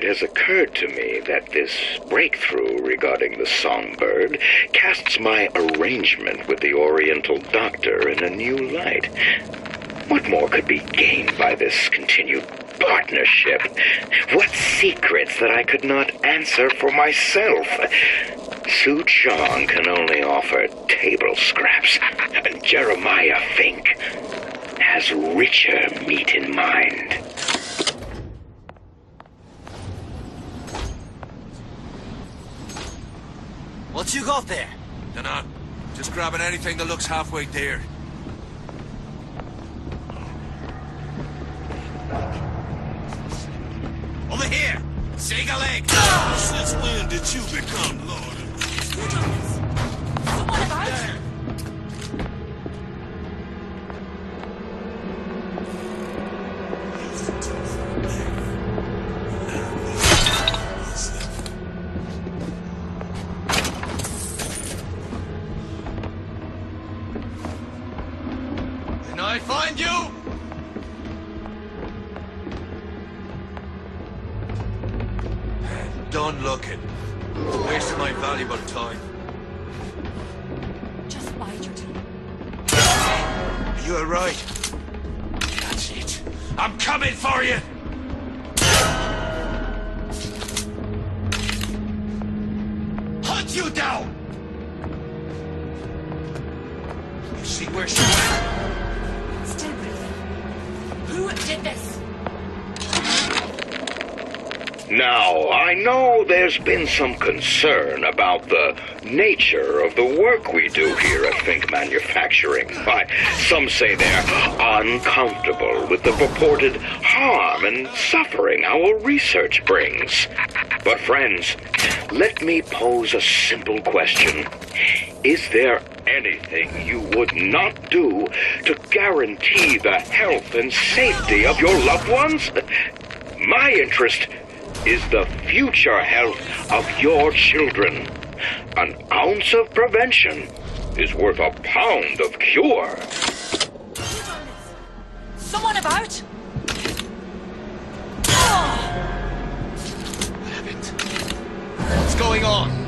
has occurred to me that this breakthrough regarding the songbird casts my arrangement with the Oriental Doctor in a new light. What more could be gained by this continued partnership? What secrets that I could not answer for myself? Su Chong can only offer table scraps, and Jeremiah Fink has richer meat in mind. What you got there? Dunno. Just grabbing anything that looks halfway there. Over here! Shake a leg! Since when did you become Lord of... Someone about? Can I find you? Done looking. Wasting my valuable time. Just bide your time. Are you alright? That's it. I'm coming for you! Hunt you down! You see where she went? Still breathing. Who did this? Now, I know there's been some concern about the nature of the work we do here at Fink Manufacturing. Some say they're uncomfortable with the purported harm and suffering our research brings. But friends, let me pose a simple question. Is there anything you would not do to guarantee the health and safety of your loved ones? My interest is the future health of your children. An ounce of prevention is worth a pound of cure. Someone about? Damn it. What's going on?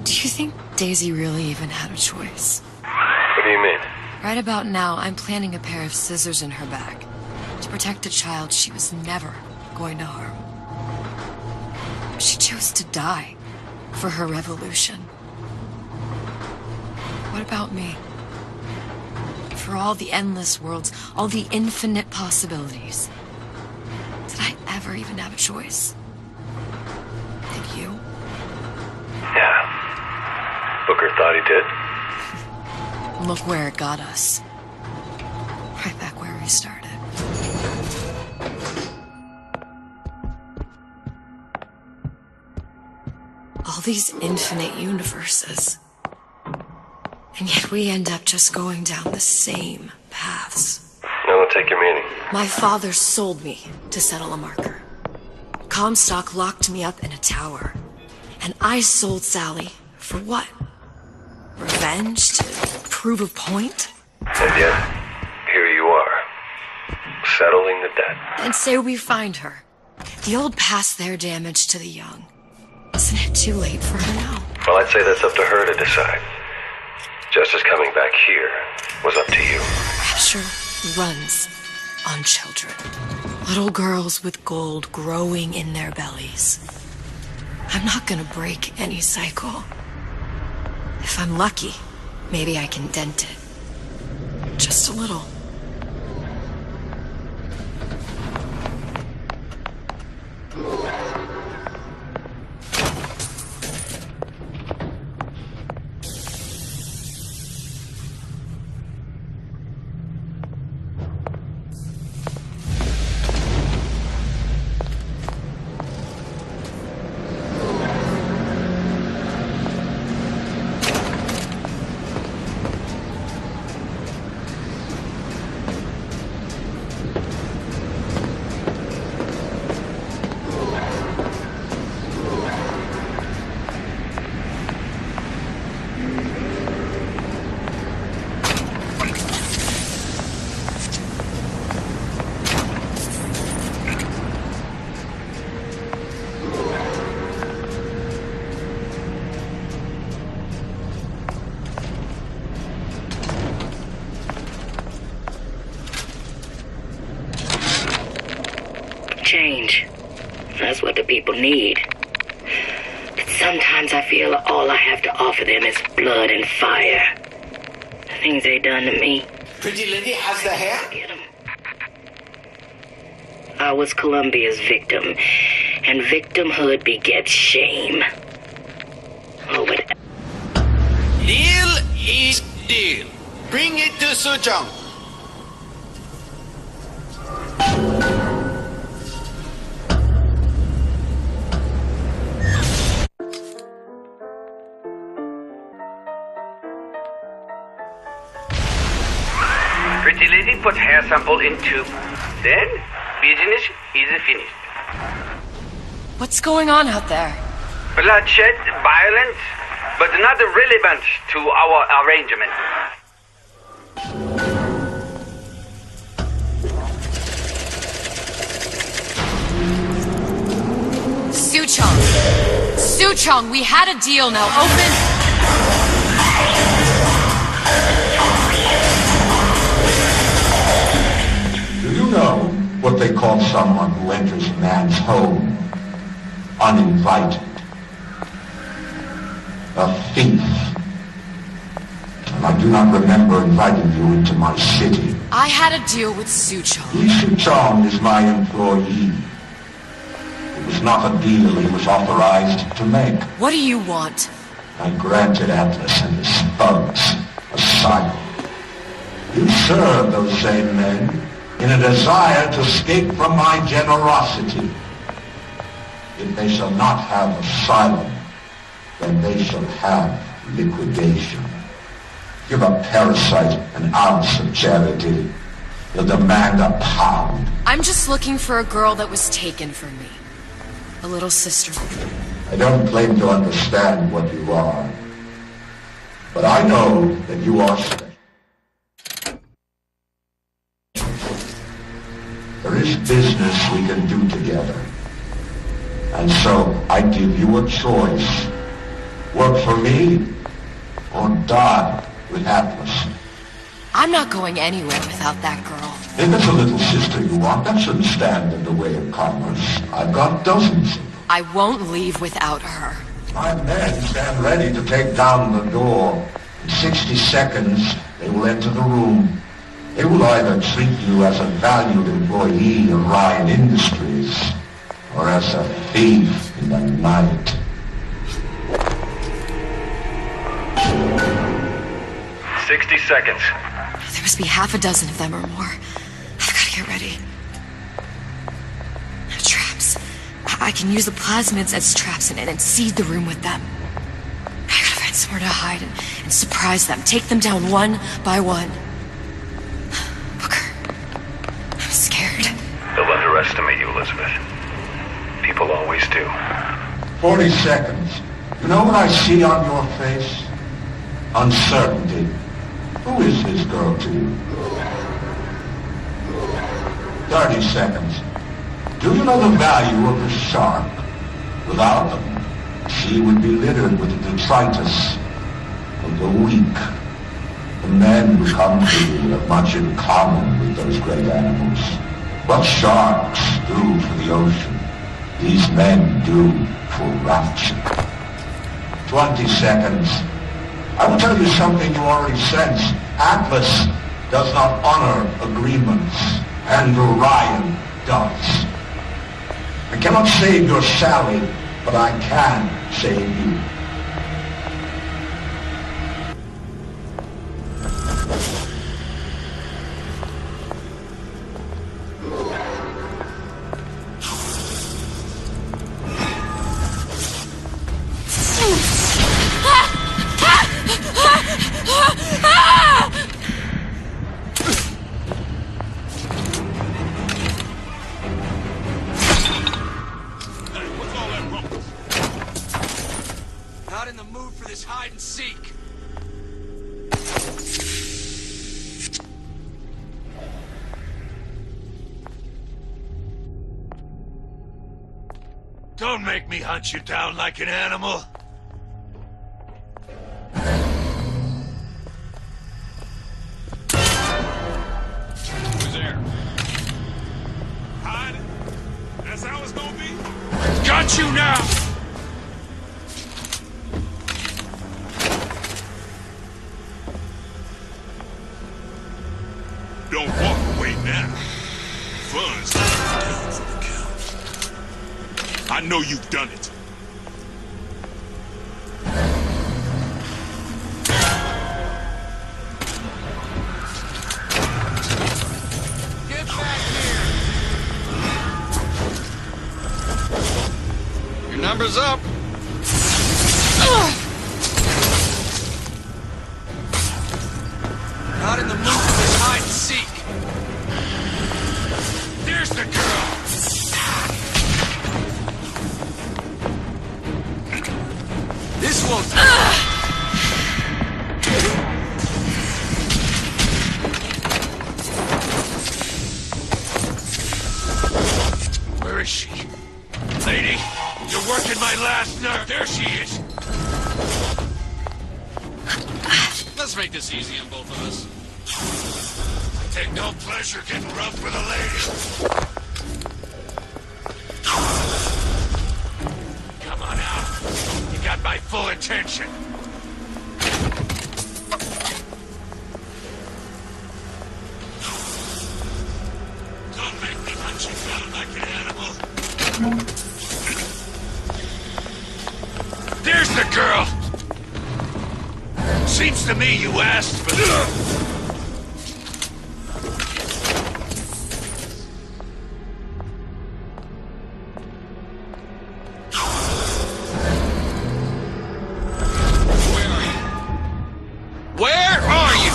Do you think Daisy really even had a choice? What do you mean? Right about now, I'm planting a pair of scissors in her back to protect a child she was never going to harm. She chose to die for her revolution. What about me? For all the endless worlds, all the infinite possibilities. Did I ever even have a choice? Did you? Yeah. Booker thought he did. Look where it got us. Right back where we started. All these infinite universes. And yet we end up just going down the same paths. I don't take your meaning. My father sold me to settle a marker. Comstock locked me up in a tower. And I sold Sally for what? Revenge? To prove a point? And yet, here you are. Settling the debt. And say we find her. The old past their damage to the young. Isn't it too late for her now? Well, I'd say that's up to her to decide. Justice coming back here was up to you. Sure. runs on children. Little girls with gold growing in their bellies. I'm not gonna break any cycle. If I'm lucky, maybe I can dent it. Just a little. Change. That's what the people need. But sometimes I feel all I have to offer them is blood and fire. The things they done to me. Pretty lady has the hair? Get 'em. I was Columbia's victim, and victimhood begets shame. Oh, but Deal is deal. Bring it to Suchong. Pretty lady put hair sample in tube. Then, business is finished. What's going on out there? Bloodshed, violence, but not relevant to our arrangement. Suchong! Suchong, we had a deal, now open... Do you know what they call someone who enters man's home uninvited? A thief. And I do not remember inviting you into my city. I had a deal with Suchong. Chong is my employee. It was not a deal he was authorized to make. What do you want? I granted Atlas and his thugs asylum. You serve those same men in a desire to escape from my generosity. If they shall not have asylum, then they shall have liquidation. Give a parasite an ounce of charity. He'll demand a pound. I'm just looking for a girl that was taken from me. A little sister. I don't claim to understand what you are, but I know that you are special. There is business we can do together. And so I give you a choice. Work for me or die with Atlas. I'm not going anywhere without that girl. If it's a little sister you want, that shouldn't stand in the way of commerce. I've got dozens of them. I won't leave without her. My men stand ready to take down the door. In 60 seconds, they will enter the room. They will either treat you as a valued employee of Ryan Industries or as a thief in the night. "60 seconds. There must be half a dozen of them or more. I've got to get ready. Traps. I can use the plasmids as traps and seed the room with them. I gotta find somewhere to hide and surprise them. Take them down one by one. Booker. I'm scared. They'll underestimate you, Elizabeth. People always do." 40 seconds. You know what I see on your face? Uncertainty. Who is this girl to you? 30 seconds. Do you know the value of a shark? Without them, the sea would be littered with the detritus of the weak. The men who come to you have much in common with those great animals. What sharks do for the ocean, these men do for rapture. 20 seconds. I will tell you something you already sense. Atlas does not honor agreements, and Orion does. I cannot save your Sally, but I can save you. Not in the mood for this hide and seek. Don't make me hunt you down like an animal. Who's there? Hide? That's how it's gonna be? Got you now! Don't walk away now. Fun's down for the count. I know you've done it. Get back here. Your number's up. Not in the mood for this hide and seek. There's the girl. This won't do. Where is she? Lady, you're working my last nerve. There she is. Let's make this easy on both of us. I take no pleasure getting rough with a lady. Come on out. You got my full attention. Don't make me hunt you down like an animal. There's the girl. Seems to me you asked for this. Where are you?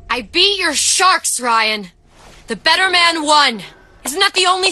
I beat your sharks, Ryan. The better man won. Isn't that the only